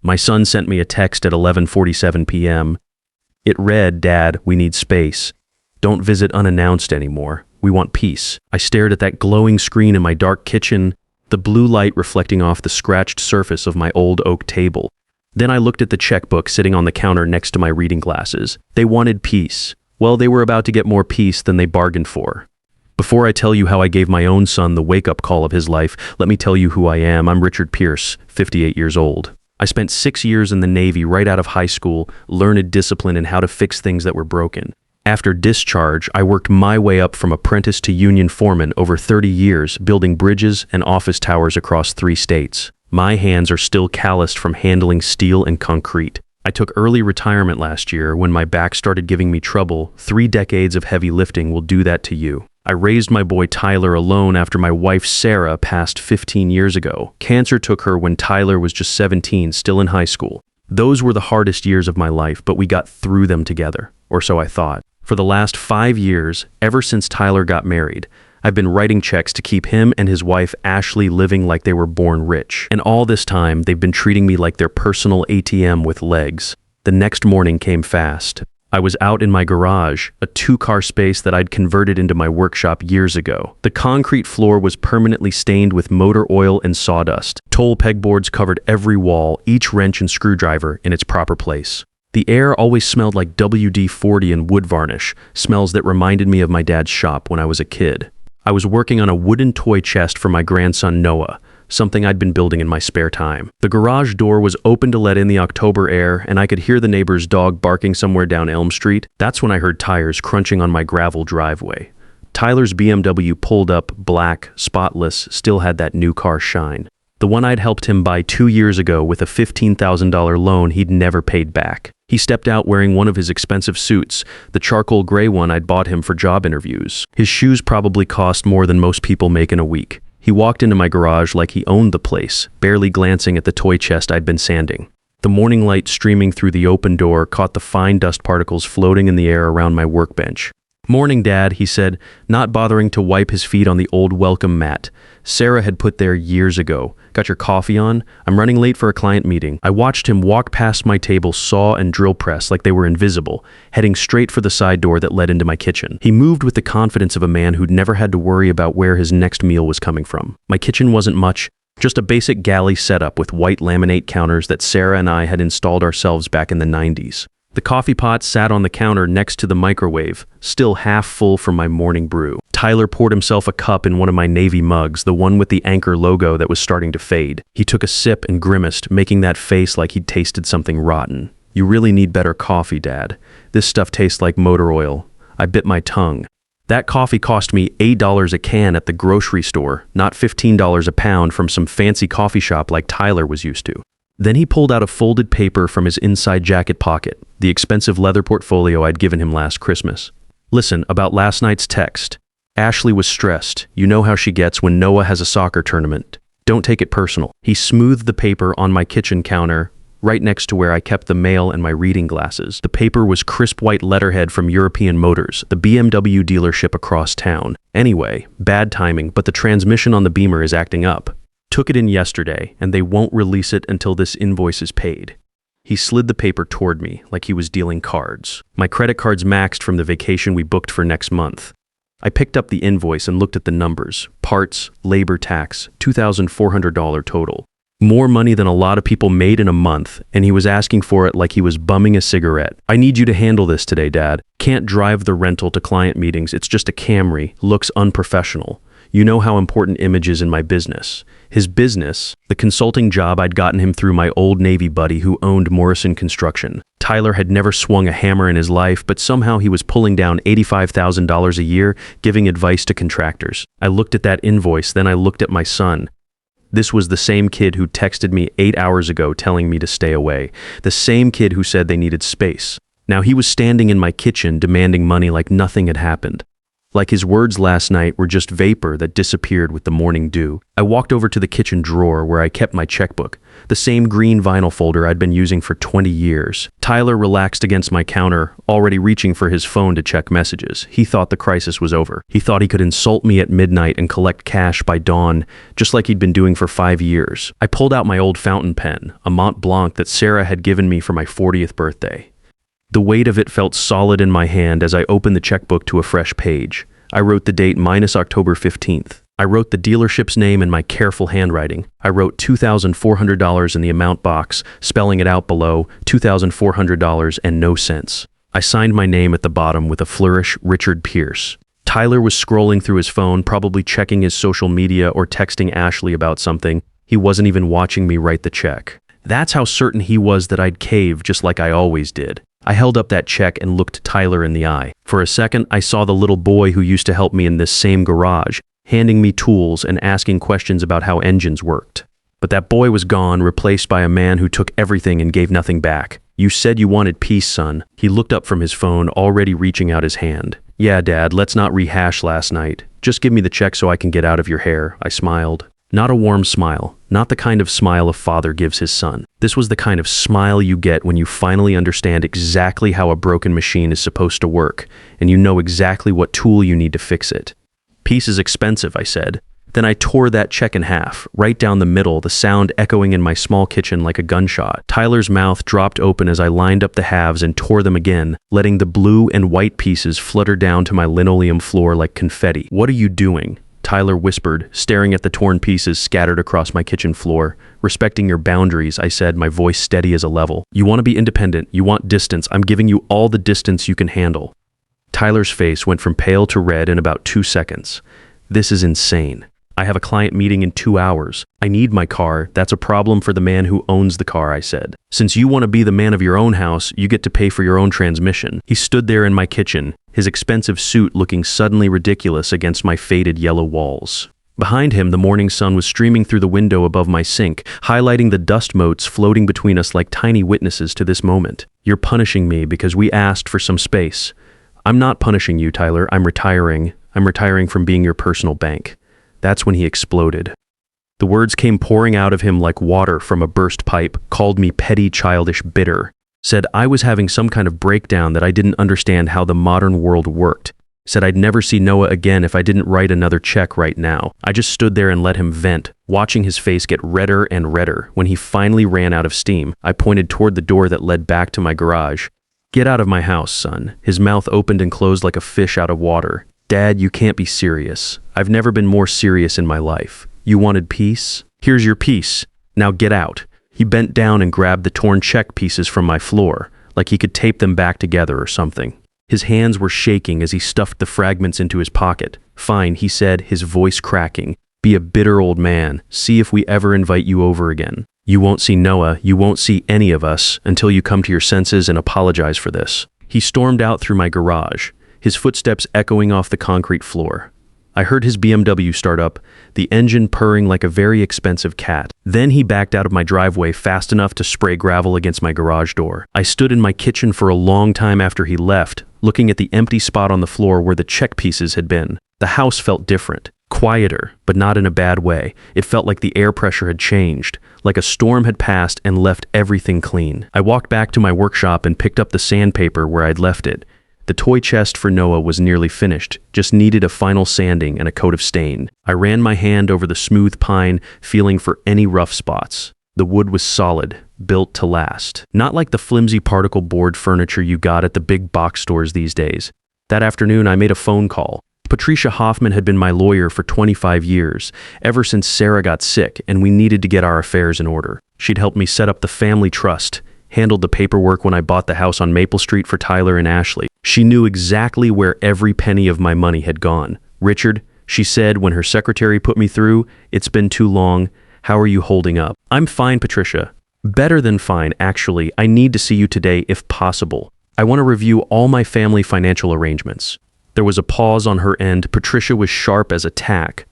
My son sent me a text at 11:47 p.m. It read, "Dad, we need space. Don't visit unannounced anymore. We want peace." I stared at that glowing screen in my dark kitchen, the blue light reflecting off the scratched surface of my old oak table. Then I looked at the checkbook sitting on the counter next to my reading glasses. They wanted peace. Well, they were about to get more peace than they bargained for. Before I tell you how I gave my own son the wake-up call of his life, let me tell you who I am. I'm Richard Pierce, 58 years old. I spent 6 years in the Navy right out of high school, learned discipline and how to fix things that were broken. After discharge, I worked my way up from apprentice to union foreman over 30 years, building bridges and office towers across 3 states. My hands are still calloused from handling steel and concrete. I took early retirement last year when my back started giving me trouble. 3 decades of heavy lifting will do that to you. I raised my boy Tyler alone after my wife Sarah passed 15 years ago. Cancer took her when Tyler was just 17, still in high school. Those were the hardest years of my life, but we got through them together, or so I thought. For the last 5 years, ever since Tyler got married, I've been writing checks to keep him and his wife Ashley living like they were born rich. And all this time, they've been treating me like their personal ATM with legs. The next morning came fast. I was out in my garage, a 2-car space that I'd converted into my workshop years ago. The concrete floor was permanently stained with motor oil and sawdust. Toll pegboards covered every wall, each wrench and screwdriver in its proper place. The air always smelled like WD-40 and wood varnish, smells that reminded me of my dad's shop when I was a kid. I was working on a wooden toy chest for my grandson Noah, something I'd been building in my spare time. The garage door was open to let in the October air, and I could hear the neighbor's dog barking somewhere down Elm Street. That's when I heard tires crunching on my gravel driveway. Tyler's BMW pulled up, black, spotless, still had that new car shine. The one I'd helped him buy 2 years ago with a $15,000 loan he'd never paid back. He stepped out wearing one of his expensive suits, the charcoal gray one I'd bought him for job interviews. His shoes probably cost more than most people make in a week. He walked into my garage like he owned the place, barely glancing at the toy chest I'd been sanding. The morning light streaming through the open door caught the fine dust particles floating in the air around my workbench. "Morning, Dad," he said, not bothering to wipe his feet on the old welcome mat Sarah had put there years ago. "Got your coffee on? I'm running late for a client meeting." I watched him walk past my table, saw and drill press like they were invisible, heading straight for the side door that led into my kitchen. He moved with the confidence of a man who'd never had to worry about where his next meal was coming from. My kitchen wasn't much, just a basic galley setup with white laminate counters that Sarah and I had installed ourselves back in the 90s. The coffee pot sat on the counter next to the microwave, still half full from my morning brew. Tyler poured himself a cup in one of my Navy mugs, the one with the Anchor logo that was starting to fade. He took a sip and grimaced, making that face like he'd tasted something rotten. "You really need better coffee, Dad. This stuff tastes like motor oil." I bit my tongue. That coffee cost me $8 a can at the grocery store, not $15 a pound from some fancy coffee shop like Tyler was used to. Then he pulled out a folded paper from his inside jacket pocket, the expensive leather portfolio I'd given him last Christmas. "Listen, about last night's text. Ashley was stressed. You know how she gets when Noah has a soccer tournament. Don't take it personal." He smoothed the paper on my kitchen counter, right next to where I kept the mail and my reading glasses. The paper was crisp white letterhead from European Motors, the BMW dealership across town. "Anyway, bad timing, but the transmission on the Beamer is acting up. Took it in yesterday, and they won't release it until this invoice is paid." He slid the paper toward me like he was dealing cards. "My credit card's maxed from the vacation we booked for next month." I picked up the invoice and looked at the numbers. Parts, labor tax, $2,400 total. More money than a lot of people made in a month, and he was asking for it like he was bumming a cigarette. "I need you to handle this today, Dad. Can't drive the rental to client meetings. It's just a Camry. Looks unprofessional. You know how important image is in my business." His business, the consulting job I'd gotten him through my old Navy buddy who owned Morrison Construction. Tyler had never swung a hammer in his life, but somehow he was pulling down $85,000 a year, giving advice to contractors. I looked at that invoice, then I looked at my son. This was the same kid who texted me 8 hours ago telling me to stay away. The same kid who said they needed space. Now he was standing in my kitchen demanding money like nothing had happened. Like his words last night were just vapor that disappeared with the morning dew. I walked over to the kitchen drawer where I kept my checkbook, the same green vinyl folder I'd been using for 20 years. Tyler relaxed against my counter, already reaching for his phone to check messages. He thought the crisis was over. He thought he could insult me at midnight and collect cash by dawn, just like he'd been doing for 5 years. I pulled out my old fountain pen, a Mont Blanc that Sarah had given me for my 40th birthday. The weight of it felt solid in my hand as I opened the checkbook to a fresh page. I wrote the date minus October 15th. I wrote the dealership's name in my careful handwriting. I wrote $2,400 in the amount box, spelling it out below, $2,400 and no cents. I signed my name at the bottom with a flourish, Richard Pierce. Tyler was scrolling through his phone, probably checking his social media or texting Ashley about something. He wasn't even watching me write the check. That's how certain he was that I'd cave, just like I always did. I held up that check and looked Tyler in the eye. For a second, I saw the little boy who used to help me in this same garage, handing me tools and asking questions about how engines worked. But that boy was gone, replaced by a man who took everything and gave nothing back. You said you wanted peace, son. He looked up from his phone, already reaching out his hand. Yeah, Dad, let's not rehash last night. Just give me the check so I can get out of your hair, I smiled. Not a warm smile, not the kind of smile a father gives his son. This was the kind of smile you get when you finally understand exactly how a broken machine is supposed to work, and you know exactly what tool you need to fix it. Peace is expensive, I said. Then I tore that check in half, right down the middle, the sound echoing in my small kitchen like a gunshot. Tyler's mouth dropped open as I lined up the halves and tore them again, letting the blue and white pieces flutter down to my linoleum floor like confetti. What are you doing? Tyler whispered, staring at the torn pieces scattered across my kitchen floor. Respecting your boundaries, I said, my voice steady as a level. You want to be independent. You want distance. I'm giving you all the distance you can handle. Tyler's face went from pale to red in about 2 seconds. This is insane. I have a client meeting in 2 hours. I need my car. That's a problem for the man who owns the car, I said. Since you want to be the man of your own house, you get to pay for your own transmission. He stood there in my kitchen, his expensive suit looking suddenly ridiculous against my faded yellow walls. Behind him, the morning sun was streaming through the window above my sink, highlighting the dust motes floating between us like tiny witnesses to this moment. You're punishing me because we asked for some space. I'm not punishing you, Tyler. I'm retiring. I'm retiring from being your personal bank. That's when he exploded. The words came pouring out of him like water from a burst pipe, called me petty, childish, bitter. Said I was having some kind of breakdown, that I didn't understand how the modern world worked. Said I'd never see Noah again if I didn't write another check right now. I just stood there and let him vent, watching his face get redder and redder. When he finally ran out of steam, I pointed toward the door that led back to my garage. Get out of my house, son. His mouth opened and closed like a fish out of water. Dad, you can't be serious. I've never been more serious in my life. You wanted peace? Here's your peace. Now get out. He bent down and grabbed the torn check pieces from my floor, like he could tape them back together or something. His hands were shaking as he stuffed the fragments into his pocket. Fine, he said, his voice cracking. Be a bitter old man. See if we ever invite you over again. You won't see Noah, you won't see any of us until you come to your senses and apologize for this. He stormed out through my garage, his footsteps echoing off the concrete floor. I heard his BMW start up, the engine purring like a very expensive cat. Then he backed out of my driveway fast enough to spray gravel against my garage door. I stood in my kitchen for a long time after he left, looking at the empty spot on the floor where the check pieces had been. The house felt different, quieter, but not in a bad way. It felt like the air pressure had changed, like a storm had passed and left everything clean. I walked back to my workshop and picked up the sandpaper where I'd left it. The toy chest for Noah was nearly finished, just needed a final sanding and a coat of stain. I ran my hand over the smooth pine, feeling for any rough spots. The wood was solid, built to last. Not like the flimsy particle board furniture you got at the big box stores these days. That afternoon, I made a phone call. Patricia Hoffman had been my lawyer for 25 years, ever since Sarah got sick and we needed to get our affairs in order. She'd helped me set up the family trust, handled the paperwork when I bought the house on Maple Street for Tyler and Ashley. She knew exactly where every penny of my money had gone. Richard, she said when her secretary put me through, it's been too long. How are you holding up? I'm fine, Patricia. Better than fine, actually. I need to see you today if possible. I want to review all my family financial arrangements. There was a pause on her end. Patricia was sharp as a tack,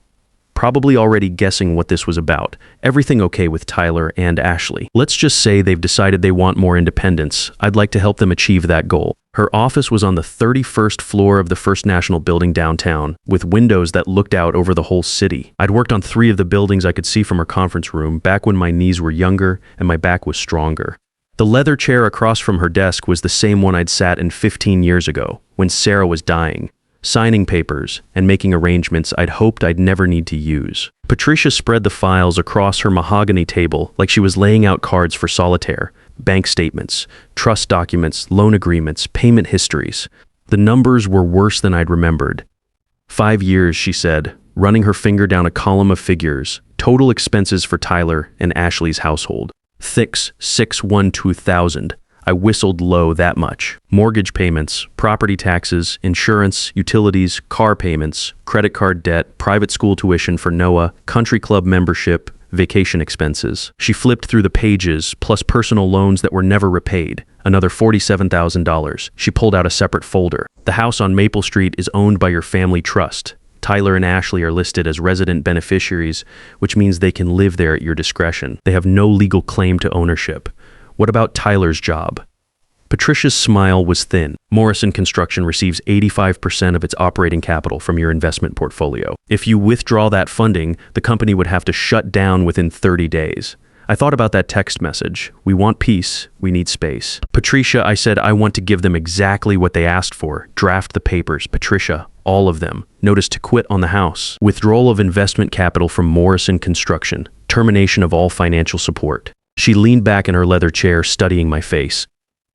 probably already guessing what this was about. Everything okay with Tyler and Ashley? Let's just say they've decided they want more independence. I'd like to help them achieve that goal. Her office was on the 31st floor of the First National Building downtown, with windows that looked out over the whole city. I'd worked on 3 of the buildings I could see from her conference room back when my knees were younger and my back was stronger. The leather chair across from her desk was the same one I'd sat in 15 years ago, when Sarah was dying, signing papers and making arrangements I'd hoped I'd never need to use. Patricia spread the files across her mahogany table like she was laying out cards for solitaire. Bank statements, trust documents, loan agreements, payment histories. The numbers were worse than I'd remembered. 5 years, she said, running her finger down a column of figures. Total expenses for Tyler and Ashley's household. Thick's 612,000. I whistled low that much. Mortgage payments, property taxes, insurance, utilities, car payments, credit card debt, private school tuition for Noah, country club membership, vacation expenses. She flipped through the pages, plus personal loans that were never repaid. Another $47,000. She pulled out a separate folder. The house on Maple Street is owned by your family trust. Tyler and Ashley are listed as resident beneficiaries, which means they can live there at your discretion. They have no legal claim to ownership. What about Tyler's job? Patricia's smile was thin. Morrison Construction receives 85% of its operating capital from your investment portfolio. If you withdraw that funding, the company would have to shut down within 30 days. I thought about that text message. We want peace. We need space. Patricia, I said I want to give them exactly what they asked for. Draft the papers. Patricia, all of them. Notice to quit on the house. Withdrawal of investment capital from Morrison Construction. Termination of all financial support. She leaned back in her leather chair, studying my face.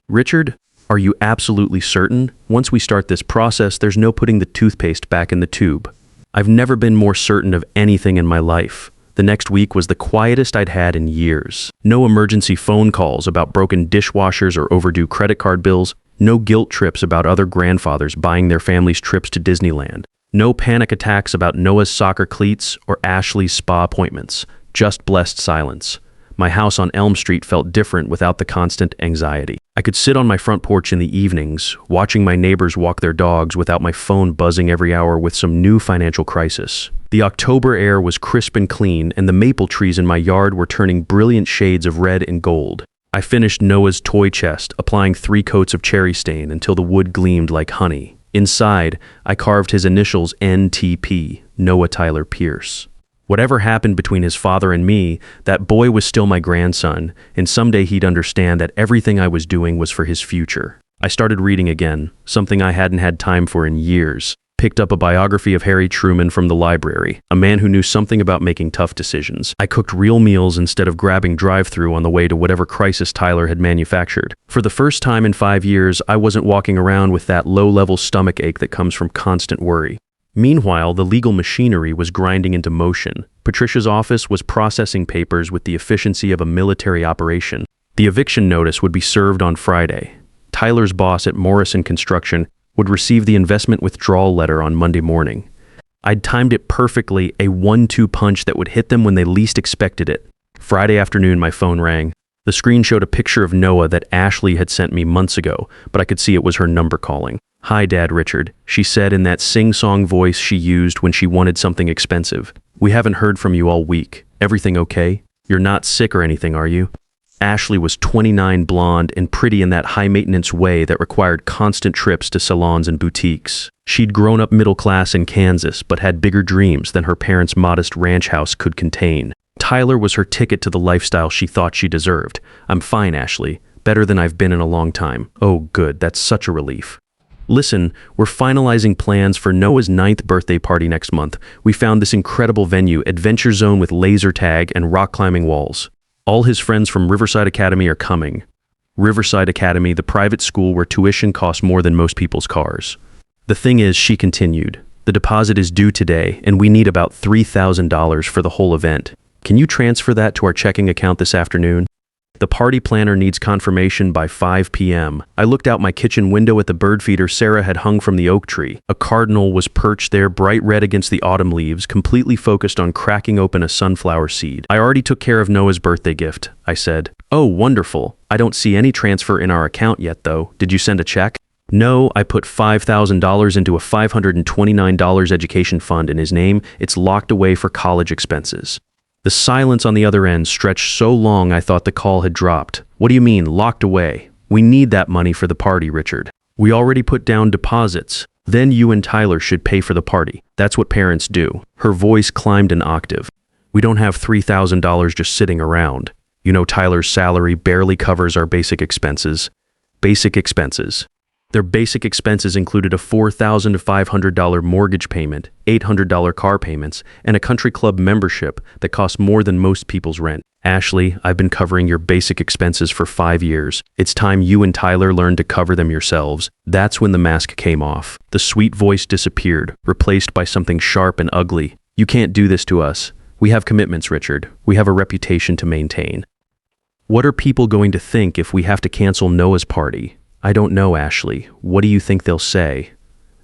Richard, are you absolutely certain? Once we start this process, there's no putting the toothpaste back in the tube. I've never been more certain of anything in my life. The next week was the quietest I'd had in years. No emergency phone calls about broken dishwashers or overdue credit card bills. No guilt trips about other grandfathers buying their families trips to Disneyland. No panic attacks about Noah's soccer cleats or Ashley's spa appointments. Just blessed silence. My house on Elm Street felt different without the constant anxiety. I could sit on my front porch in the evenings, watching my neighbors walk their dogs without my phone buzzing every hour with some new financial crisis. The October air was crisp and clean, and the maple trees in my yard were turning brilliant shades of red and gold. I finished Noah's toy chest, applying 3 coats of cherry stain until the wood gleamed like honey. Inside, I carved his initials NTP, Noah Tyler Pierce. Whatever happened between his father and me, that boy was still my grandson, and someday he'd understand that everything I was doing was for his future. I started reading again, something I hadn't had time for in years. Picked up a biography of Harry Truman from the library, a man who knew something about making tough decisions. I cooked real meals instead of grabbing drive-thru on the way to whatever crisis Tyler had manufactured. For the first time in 5 years, I wasn't walking around with that low-level stomach ache that comes from constant worry. Meanwhile, the legal machinery was grinding into motion. Patricia's office was processing papers with the efficiency of a military operation. The eviction notice would be served on Friday. Tyler's boss at Morrison Construction would receive the investment withdrawal letter on Monday morning. I'd timed it perfectly, a 1-2 punch that would hit them when they least expected it. Friday afternoon, my phone rang. The screen showed a picture of Noah that Ashley had sent me months ago, but I could see it was her number calling. "Hi, Dad, Richard," she said in that sing-song voice she used when she wanted something expensive. "We haven't heard from you all week. Everything okay? You're not sick or anything, are you?" Ashley was 29, blonde, and pretty in that high-maintenance way that required constant trips to salons and boutiques. She'd grown up middle class in Kansas, but had bigger dreams than her parents' modest ranch house could contain. Tyler was her ticket to the lifestyle she thought she deserved. "I'm fine, Ashley. Better than I've been in a long time." "Oh, good. That's such a relief." "Listen, we're finalizing plans for Noah's 9th birthday party next month. We found this incredible venue, Adventure Zone with laser tag and rock climbing walls. All his friends from Riverside Academy are coming." Riverside Academy, the private school where tuition costs more than most people's cars. "The thing is," she continued, "the deposit is due today, and we need about $3,000 for the whole event. Can you transfer that to our checking account this afternoon? The party planner needs confirmation by 5 p.m. I looked out my kitchen window at the bird feeder Sarah had hung from the oak tree. A cardinal was perched there, bright red against the autumn leaves, completely focused on cracking open a sunflower seed. "I already took care of Noah's birthday gift," I said. "Oh, wonderful. I don't see any transfer in our account yet, though. Did you send a check?" "No, I put $5,000 into a $529 education fund in his name. It's locked away for college expenses." The silence on the other end stretched so long I thought the call had dropped. "What do you mean, locked away? We need that money for the party, Richard." We already put down deposits. Then you and Tyler should pay for the party. That's what parents do. Her voice climbed an octave. We don't have $3,000 just sitting around. You know Tyler's salary barely covers our basic expenses. Basic expenses. Their basic expenses included a $4,500 mortgage payment, $800 car payments, and a country club membership that cost more than most people's rent. Ashley, I've been covering your basic expenses for 5 years. It's time you and Tyler learned to cover them yourselves. That's when the mask came off. The sweet voice disappeared, replaced by something sharp and ugly. You can't do this to us. We have commitments, Richard. We have a reputation to maintain. What are people going to think if we have to cancel Noah's party? I don't know, Ashley. What do you think they'll say?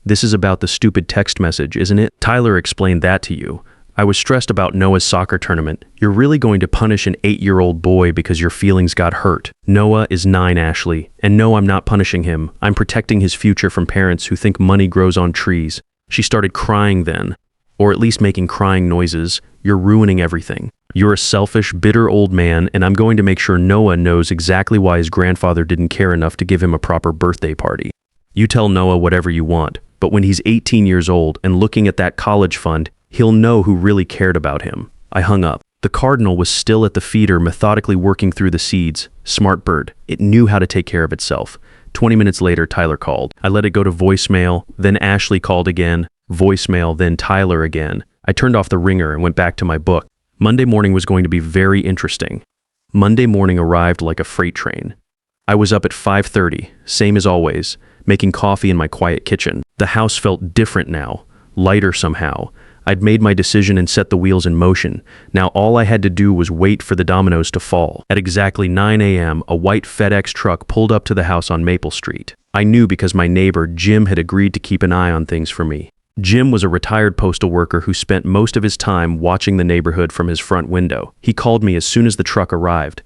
This is about the stupid text message, isn't it? Tyler explained that to you. I was stressed about Noah's soccer tournament. You're really going to punish an 8-year-old boy because your feelings got hurt. Noah is 9, Ashley. And no, I'm not punishing him. I'm protecting his future from parents who think money grows on trees. She started crying then. Or at least making crying noises. You're ruining everything. You're a selfish, bitter old man, and I'm going to make sure Noah knows exactly why his grandfather didn't care enough to give him a proper birthday party. You tell Noah whatever you want, but when he's 18 years old and looking at that college fund, he'll know who really cared about him. I hung up. The cardinal was still at the feeder, methodically working through the seeds. Smart bird. It knew how to take care of itself. 20 minutes later, Tyler called. I let it go to voicemail, then Ashley called again. Voicemail, then Tyler again. I turned off the ringer and went back to my book. Monday morning was going to be very interesting. Monday morning arrived like a freight train. I was up at 5:30, same as always, making coffee in my quiet kitchen. The house felt different now, lighter somehow. I'd made my decision and set the wheels in motion. Now all I had to do was wait for the dominoes to fall. At exactly 9 a.m., a white FedEx truck pulled up to the house on Maple Street. I knew because my neighbor, Jim, had agreed to keep an eye on things for me. Jim was a retired postal worker who spent most of his time watching the neighborhood from his front window. He called me as soon as the truck arrived.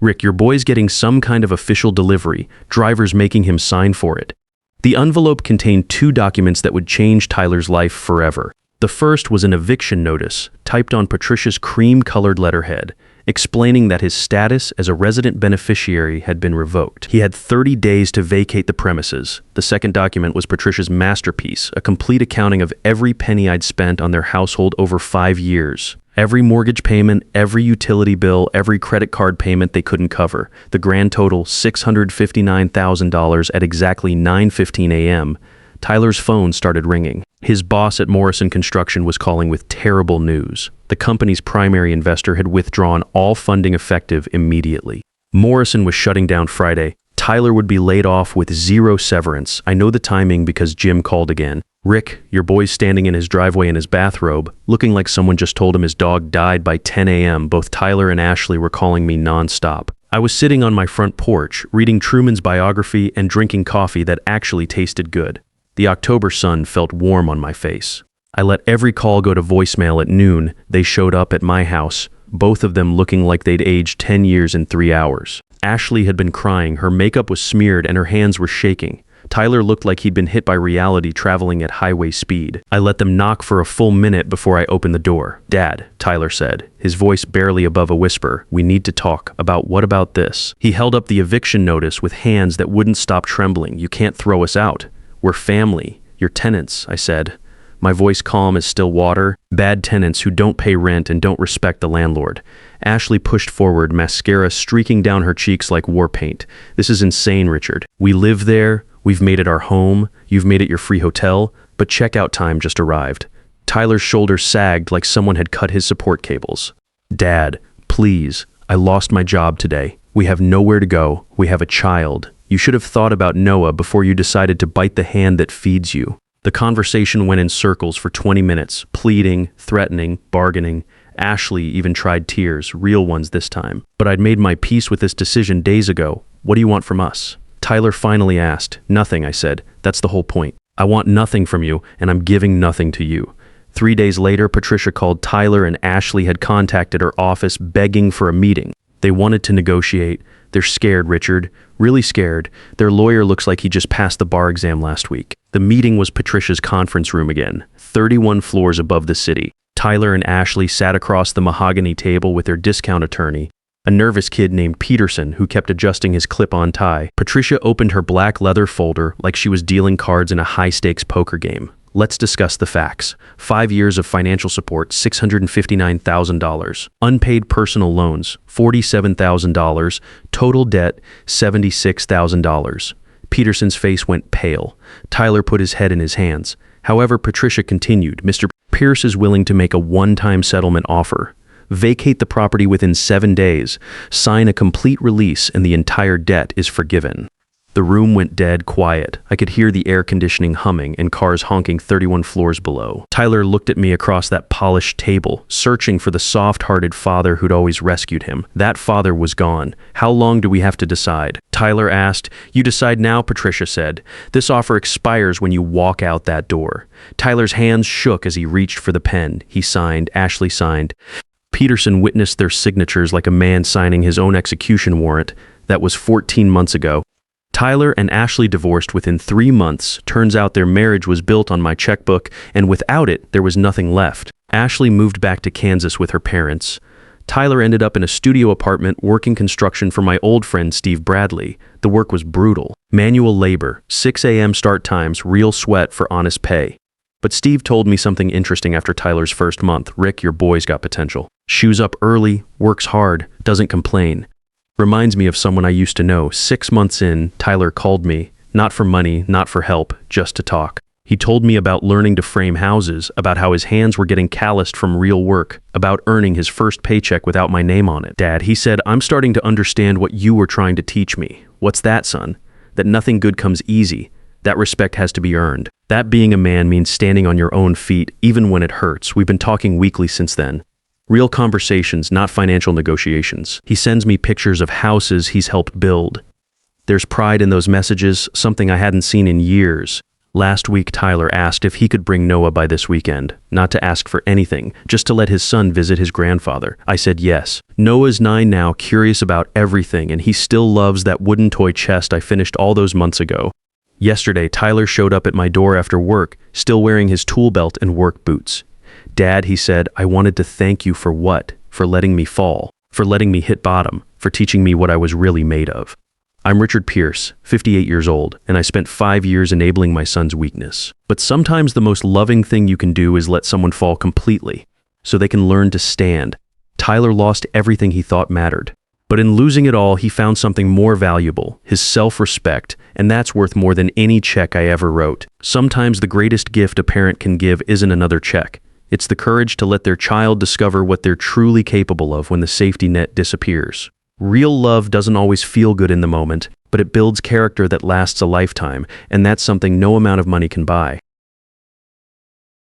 Rick, your boy's getting some kind of official delivery. Driver's making him sign for it. The envelope contained 2 documents that would change Tyler's life forever. The first was an eviction notice, typed on Patricia's cream-colored letterhead, explaining that his status as a resident beneficiary had been revoked. He had 30 days to vacate the premises. The second document was Patricia's masterpiece, a complete accounting of every penny I'd spent on their household over 5 years. Every mortgage payment, every utility bill, every credit card payment they couldn't cover. The grand total, $659,000 at exactly 9:15 a.m. Tyler's phone started ringing. His boss at Morrison Construction was calling with terrible news. The company's primary investor had withdrawn all funding effective immediately. Morrison was shutting down Friday. Tyler would be laid off with 0 severance. I know the timing because Jim called again. Rick, your boy's standing in his driveway in his bathrobe, looking like someone just told him his dog died by 10 a.m. Both Tyler and Ashley were calling me nonstop. I was sitting on my front porch, reading Truman's biography and drinking coffee that actually tasted good. The October sun felt warm on my face. I let every call go to voicemail at noon. They showed up at my house, both of them looking like they'd aged 10 years in 3 hours. Ashley had been crying, her makeup was smeared, and her hands were shaking. Tyler looked like he'd been hit by reality traveling at highway speed. I let them knock for a full minute before I opened the door. Dad, Tyler said, his voice barely above a whisper, we need to talk. What about this? He held up the eviction notice with hands that wouldn't stop trembling. You can't throw us out. We're family. You're tenants, I said. My voice calm as still water. Bad tenants who don't pay rent and don't respect the landlord. Ashley pushed forward, mascara streaking down her cheeks like war paint. This is insane, Richard. We live there. We've made it our home. You've made it your free hotel. But checkout time just arrived. Tyler's shoulders sagged like someone had cut his support cables. Dad, please. I lost my job today. We have nowhere to go. We have a child. You should have thought about Noah before you decided to bite the hand that feeds you. The conversation went in circles for 20 minutes, pleading, threatening, bargaining. Ashley even tried tears, real ones this time. But I'd made my peace with this decision days ago. What do you want from us? Tyler finally asked. Nothing, I said. That's the whole point. I want nothing from you, and I'm giving nothing to you. 3 days later, Patricia called Tyler and Ashley had contacted her office begging for a meeting. They wanted to negotiate. They're scared, Richard. Really scared. Their lawyer looks like he just passed the bar exam last week. The meeting was Patricia's conference room again, 31 floors above the city. Tyler and Ashley sat across the mahogany table with their discount attorney. a nervous kid named Peterson who kept adjusting his clip-on tie. Patricia opened her black leather folder like she was dealing cards in a high-stakes poker game. Let's discuss the facts. 5 years of financial support, $659,000. Unpaid personal loans, $47,000. Total debt, $76,000. Peterson's face went pale. Tyler put his head in his hands. However, Patricia continued, Mr. Pierce is willing to make a one-time settlement offer. Vacate the property within 7 days. Sign a complete release and the entire debt is forgiven. The room went dead quiet. I could hear the air conditioning humming and cars honking 31 floors below. Tyler looked at me across that polished table, searching for the soft-hearted father who'd always rescued him. That father was gone. How long do we have to decide? Tyler asked. You decide now, Patricia said. This offer expires when you walk out that door. Tyler's hands shook as he reached for the pen. He signed. Ashley signed. Peterson witnessed their signatures like a man signing his own execution warrant. That was 14 months ago. Tyler and Ashley divorced within 3 months. Turns out their marriage was built on my checkbook, and without it, there was nothing left. Ashley moved back to Kansas with her parents. Tyler ended up in a studio apartment working construction for my old friend Steve Bradley. The work was brutal. Manual labor, 6 a.m. start times, real sweat for honest pay. But Steve told me something interesting after Tyler's first month. Rick, your boy's got potential. Shoes up early, works hard, doesn't complain. Reminds me of someone I used to know. 6 months in, Tyler called me, not for money, not for help, just to talk. He told me about learning to frame houses, about how his hands were getting calloused from real work, about earning his first paycheck without my name on it. Dad, he said, I'm starting to understand what you were trying to teach me. What's that, son? That nothing good comes easy. That respect has to be earned. That being a man means standing on your own feet, even when it hurts. We've been talking weekly since then. Real conversations, not financial negotiations. He sends me pictures of houses he's helped build. There's pride in those messages, something I hadn't seen in years. Last week, Tyler asked if he could bring Noah by this weekend. Not to ask for anything, just to let his son visit his grandfather. I said yes. Noah's 9 now, curious about everything, and he still loves that wooden toy chest I finished all those months ago. Yesterday, Tyler showed up at my door after work, still wearing his tool belt and work boots. Dad, he said, I wanted to thank you for what? For letting me fall, for letting me hit bottom, for teaching me what I was really made of. I'm Richard Pierce, 58 years old, and I spent 5 years enabling my son's weakness. But sometimes the most loving thing you can do is let someone fall completely, so they can learn to stand. Tyler lost everything he thought mattered. But in losing it all, he found something more valuable, his self-respect, and that's worth more than any check I ever wrote. Sometimes the greatest gift a parent can give isn't another check. It's the courage to let their child discover what they're truly capable of when the safety net disappears. Real love doesn't always feel good in the moment, but it builds character that lasts a lifetime, and that's something no amount of money can buy.